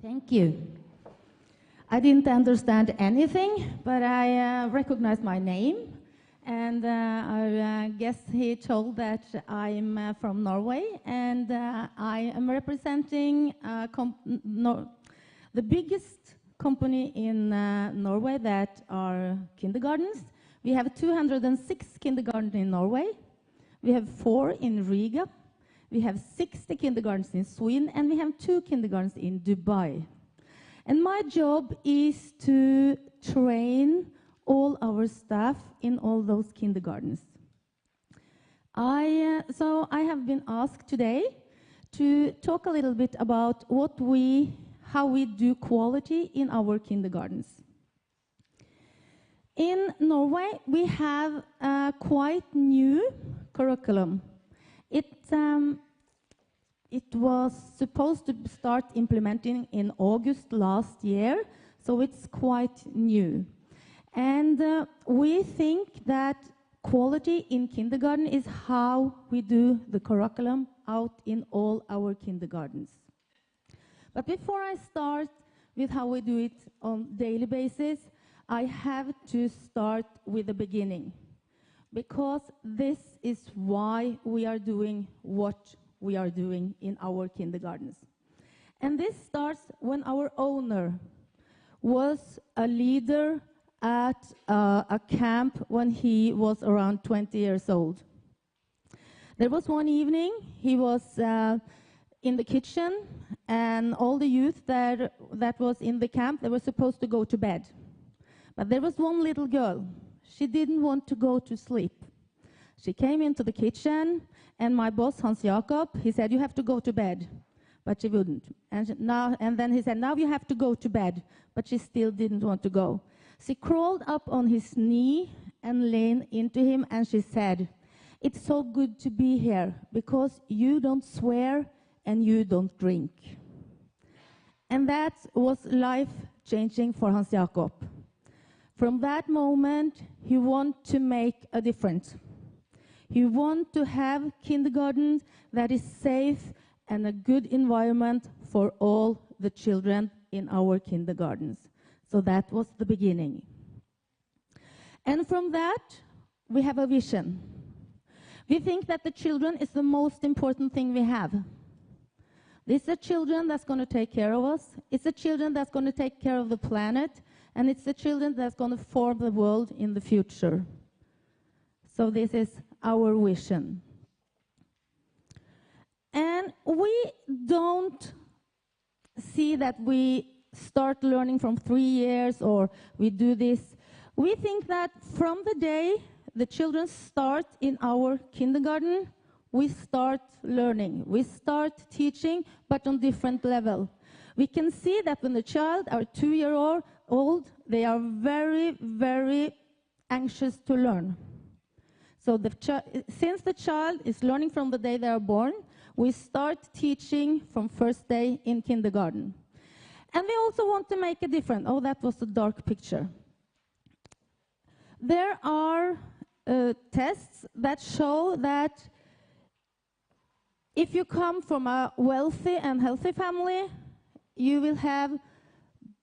Thank you. I didn't understand anything, but I recognized my name. And I guess he told that I'm from Norway, and I am representing the biggest company in Norway that are kindergartens. We have 206 kindergartens in Norway. We have 4 in Riga. We have 60 kindergartens in Sweden, and we have 2 kindergartens in Dubai. And my job is to train all our staff in all those kindergartens. So I have been asked today to talk a little bit about how we do quality in our kindergartens. In Norway, we have a quite new curriculum. It was supposed to start implementing in August last year, so it's quite new. And we think that quality in kindergarten is how we do the curriculum out in all our kindergartens. But before I start with how we do it on a daily basis, I have to start with the beginning, because this is why we are doing what we are doing in our kindergartens. And this starts when our owner was a leader at a camp when he was around 20 years old. There was one evening, he was in the kitchen, and all the youth that was in the camp, they were supposed to go to bed. But there was one little girl. She didn't want to go to sleep. She came into the kitchen, and my boss, Hans Jakob, he said, "You have to go to bed." But she wouldn't. And then he said, "Now you have to go to bed." But she still didn't want to go. She crawled up on his knee and leaned into him, and she said, "It's so good to be here, because you don't swear and you don't drink." And that was life-changing for Hans Jakob. From that moment, he wanted to make a difference. He wanted to have kindergarten that is safe and a good environment for all the children in our kindergartens. So that was the beginning. And from that, we have a vision. We think that the children is the most important thing we have. These are children that's going to take care of us. It's the children that's going to take care of the planet. And it's the children that's going to form the world in the future. So this is our vision. And we don't see that we start learning from 3 years or we do this. We think that from the day the children start in our kindergarten, we start learning. We start teaching, but on different level. We can see that when the child are 2 years old, they are very, very anxious to learn. So since the child is learning from the day they are born, we start teaching from first day in kindergarten. And we also want to make a difference. Oh, that was a dark picture. There are tests that show that if you come from a wealthy and healthy family, you will have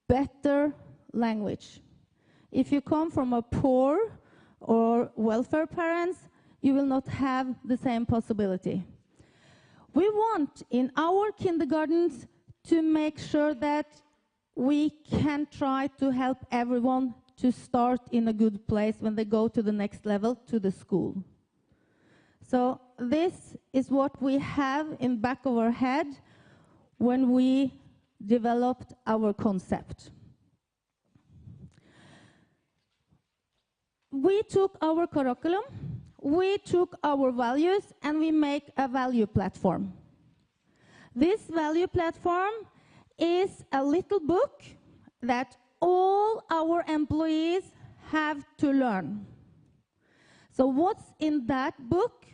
better language. If you come from a poor or welfare parents, you will not have the same possibility. We want in our kindergartens to make sure that we can try to help everyone to start in a good place when they go to the next level, to the school. So this is what we have in back of our head when we developed our concept. We took our curriculum, we took our values, and we make a value platform. This value platform is a little book that all our employees have to learn. So what's in that book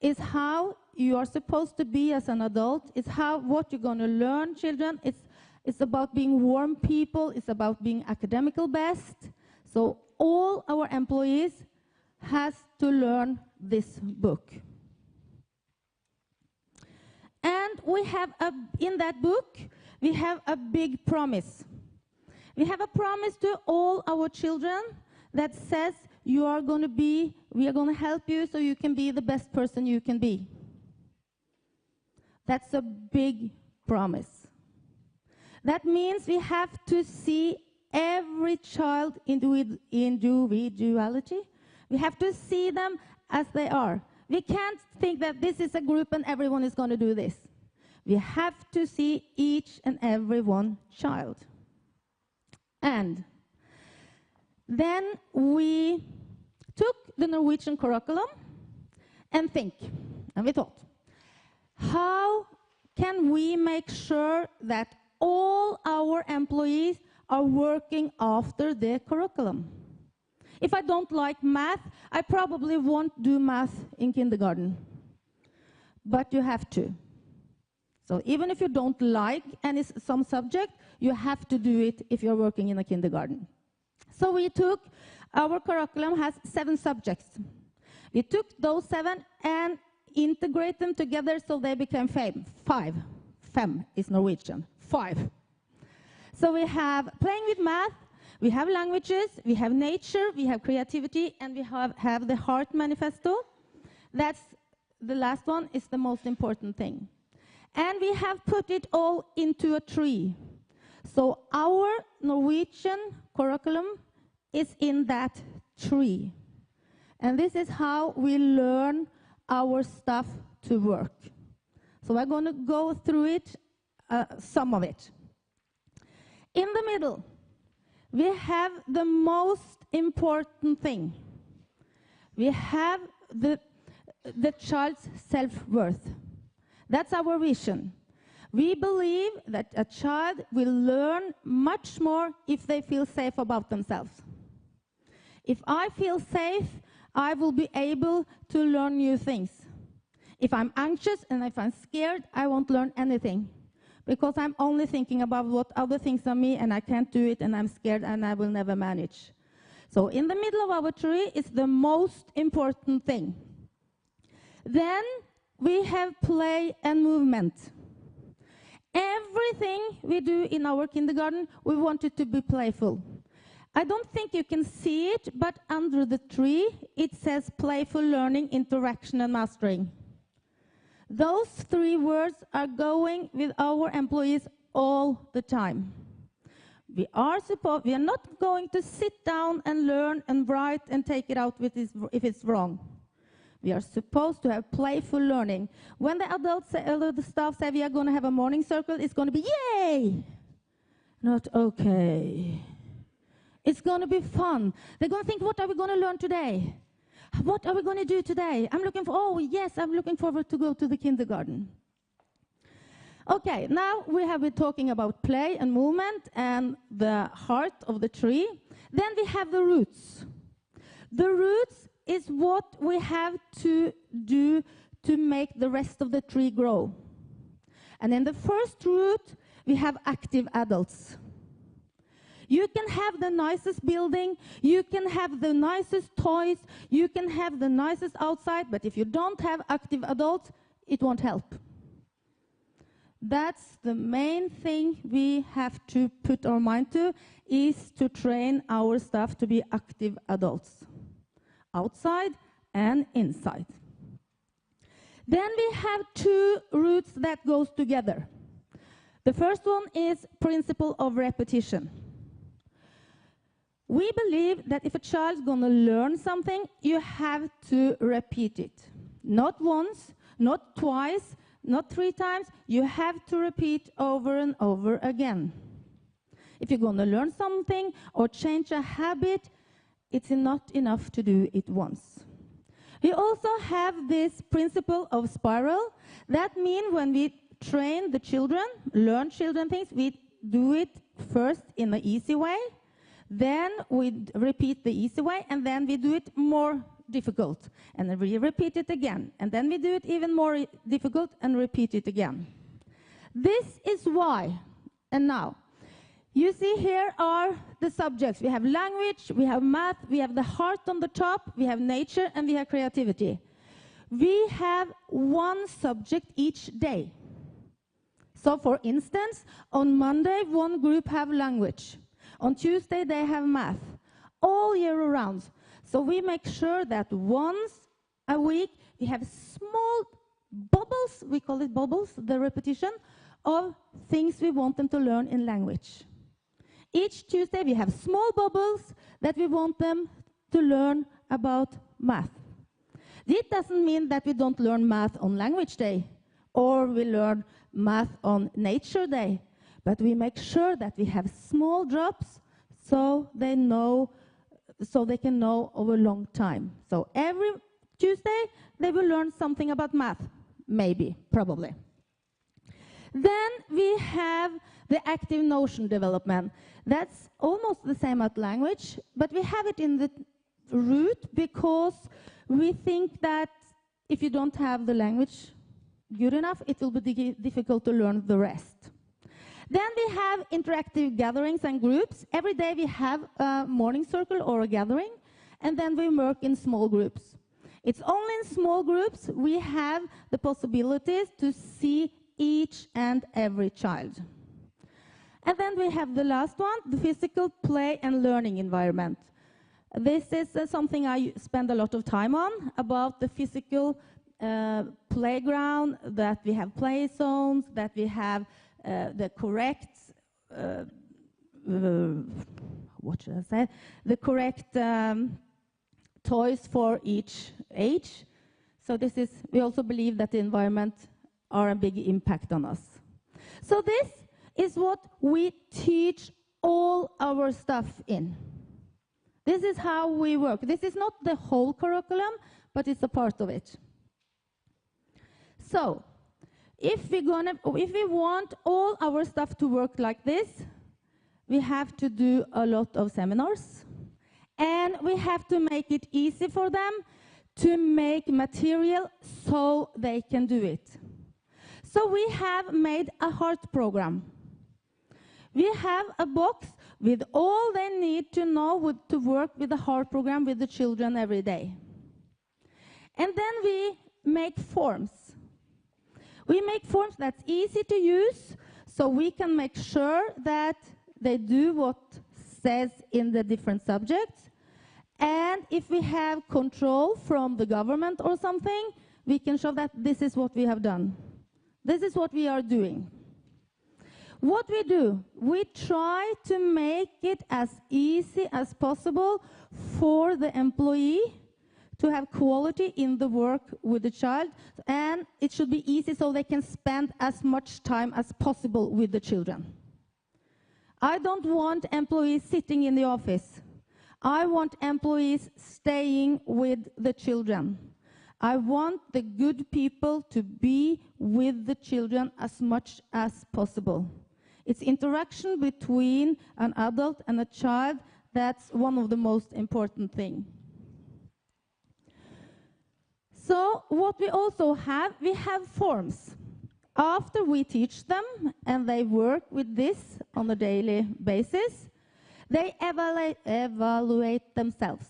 is how you are supposed to be as an adult. It's what you're going to learn, children. It's about being warm people. It's about being academical best. So all our employees has to learn this book. And we have in that book, we have a big promise. We have a promise to all our children that says we are going to help you so you can be the best person you can be. That's a big promise. That means we have to see every child individuality. We have to see them as they are. We can't think that this is a group and everyone is going to do this. We have to see each and every one child. And then we took the Norwegian curriculum and we thought, how can we make sure that all our employees are working after the curriculum? If I don't like math, I probably won't do math in kindergarten. But you have to. So even if you don't like some subject, you have to do it if you're working in a kindergarten. So we took, our curriculum has 7 subjects. We took those 7 and integrate them together so they became 5. Fem is Norwegian. 5. So we have playing with math, we have languages, we have nature, we have creativity, and we have the heart manifesto. That's the last one, is the most important thing. And we have put it all into a tree. So our Norwegian curriculum is in that tree. And this is how we learn our stuff to work. So I'm going to go through it, some of it. In the middle, we have the most important thing. We have the child's self-worth. That's our vision. We believe that a child will learn much more if they feel safe about themselves. If I feel safe, I will be able to learn new things. If I'm anxious and if I'm scared, I won't learn anything, because I'm only thinking about what other things are me, and I can't do it, and I'm scared, and I will never manage. So in the middle of our tree is the most important thing. Then we have play and movement. Everything we do in our kindergarten, we want it to be playful. I don't think you can see it, but under the tree, it says playful learning, interaction, and mastering. Those 3 words are going with our employees all the time. We are not going to sit down and learn and write and take it out if it's wrong. We are supposed to have playful learning. When the adults say, the staff say we are going to have a morning circle, it's going to be yay! Not okay. It's going to be fun. They're going to think, what are we going to learn today? What are we going to do today? I'm looking forward to go to the kindergarten. Okay, now we have been talking about play and movement and the heart of the tree. Then we have the roots. The roots is what we have to do to make the rest of the tree grow. And in the first root, we have active adults. You can have the nicest building, you can have the nicest toys, you can have the nicest outside, but if you don't have active adults, it won't help. That's the main thing we have to put our mind to, is to train our staff to be active adults, outside and inside. Then we have 2 roots that goes together. The first one is principle of repetition. We believe that if a child is going to learn something, you have to repeat it. Not once, not twice, not 3 times. You have to repeat over and over again. If you're going to learn something or change a habit, it's not enough to do it once. We also have this principle of spiral. That means when we train the children, learn children things, we do it first in the easy way. Then we repeat the easy way, and then we do it more difficult. And then we repeat it again. And then we do it even more difficult and repeat it again. This is why, and now, you see here are the subjects. We have language, we have math, we have the heart on the top, we have nature, and we have creativity. We have 1 subject each day. So for instance, on Monday, one group have language. On Tuesday, they have math, all year around. So we make sure that once a week, we have small bubbles, we call it bubbles, the repetition, of things we want them to learn in language. Each Tuesday, we have small bubbles that we want them to learn about math. This doesn't mean that we don't learn math on Language Day, or we learn math on Nature Day, but we make sure that we have small drops so they can know over a long time. So every Tuesday, they will learn something about math, maybe, probably. Then we have the active notion development. That's almost the same as language, but we have it in the root because we think that if you don't have the language good enough, it will be difficult to learn the rest. Then we have interactive gatherings and groups. Every day we have a morning circle or a gathering, and then we work in small groups. It's only in small groups we have the possibilities to see each and every child. And then we have the last one, the physical play and learning environment. This is something I spend a lot of time on, about the physical playground, that we have play zones, that we have the correct, what should I say, the correct toys for each age. So this is, we also believe that the environment are a big impact on us. So this is what we teach all our stuff in. This is how we work. This is not the whole curriculum, but it's a part of it. So, if we want all our stuff to work like this, we have to do a lot of seminars, and we have to make it easy for them to make material so they can do it. So we have made a heart program. We have a box with all they need to know to work with the heart program with the children every day. And then we make forms. We make forms that's easy to use, so we can make sure that they do what says in the different subjects. And if we have control from the government or something, we can show that this is what we have done. This is what we are doing. What we do, we try to make it as easy as possible for the employee to have quality in the work with the child, and it should be easy so they can spend as much time as possible with the children. I don't want employees sitting in the office. I want employees staying with the children. I want the good people to be with the children as much as possible. It's interaction between an adult and a child that's one of the most important things. So what we also have, we have forms. After we teach them and they work with this on a daily basis, they evaluate themselves.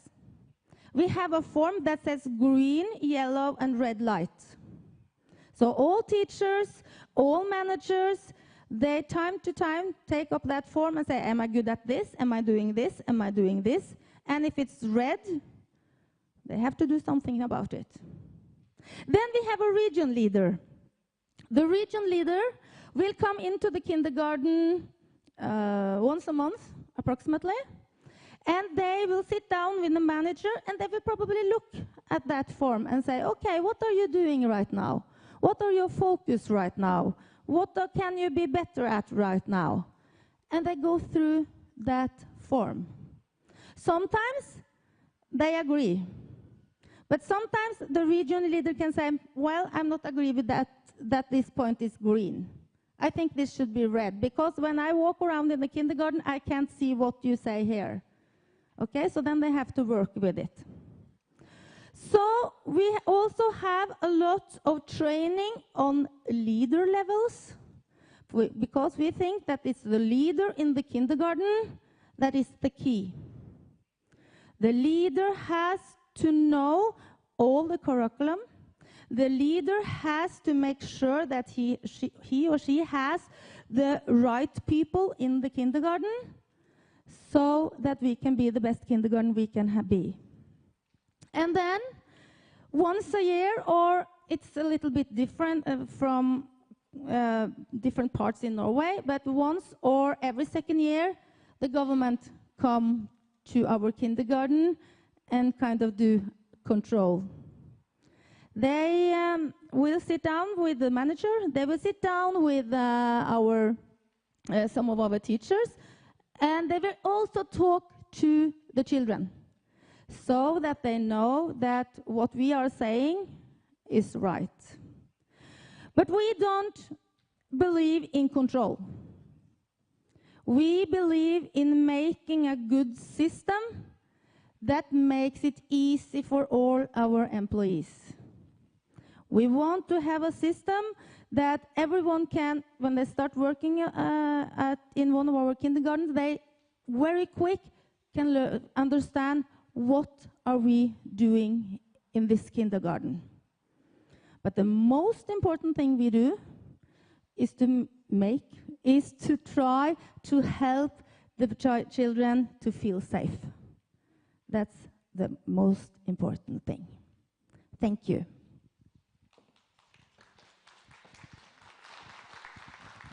We have a form that says green, yellow, and red light. So all teachers, all managers, they time to time take up that form and say, am I good at this? Am I doing this? Am I doing this? And if it's red, they have to do something about it. Then we have a region leader. The region leader will come into the kindergarten once a month, approximately. And they will sit down with the manager, and they will probably look at that form and say, okay, what are you doing right now? What are your focus right now? What can you be better at right now? And they go through that form. Sometimes they agree. But sometimes the regional leader can say, well, I'm not agree with that this point is green. I think this should be red, because when I walk around in the kindergarten, I can't see what you say here. Okay, so then they have to work with it. So we also have a lot of training on leader levels, because we think that it's the leader in the kindergarten that is the key. The leader has to know all the curriculum. the leader has to make sure that he or she has the right people in the kindergarten so that we can be the best kindergarten we can be. And then, once a year, or it's a little bit different from different parts in Norway, but once or every second year, the government come to our kindergarten and kind of do control. They will sit down with the manager, they will sit down with some of our teachers, and they will also talk to the children so that they know that what we are saying is right. But we don't believe in control. We believe in making a good system that makes it easy for all our employees. We want to have a system that everyone can, when they start working in one of our kindergartens, they very quick can understand what are we doing in this kindergarten. But the most important thing we do is to try to help the children to feel safe. That's the most important thing. Thank you.